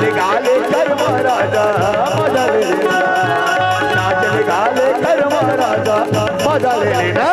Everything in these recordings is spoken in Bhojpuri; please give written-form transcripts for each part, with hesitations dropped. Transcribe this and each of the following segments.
नाचले गाले धर्म राजा मजा ले लेना नाचले गाले धर्म राजा मजा ले लेना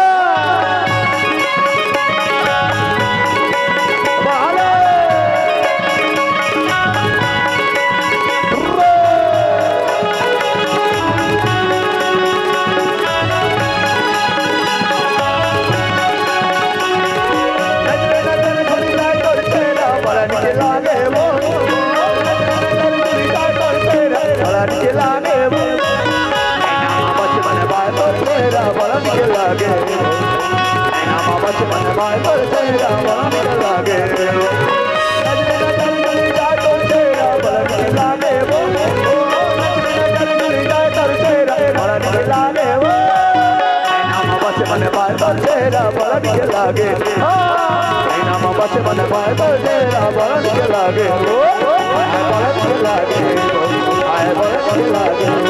लागे नामा बच मन पाए तो तेरा बरन के लागे आए बरन के लागे आए बरन के लागे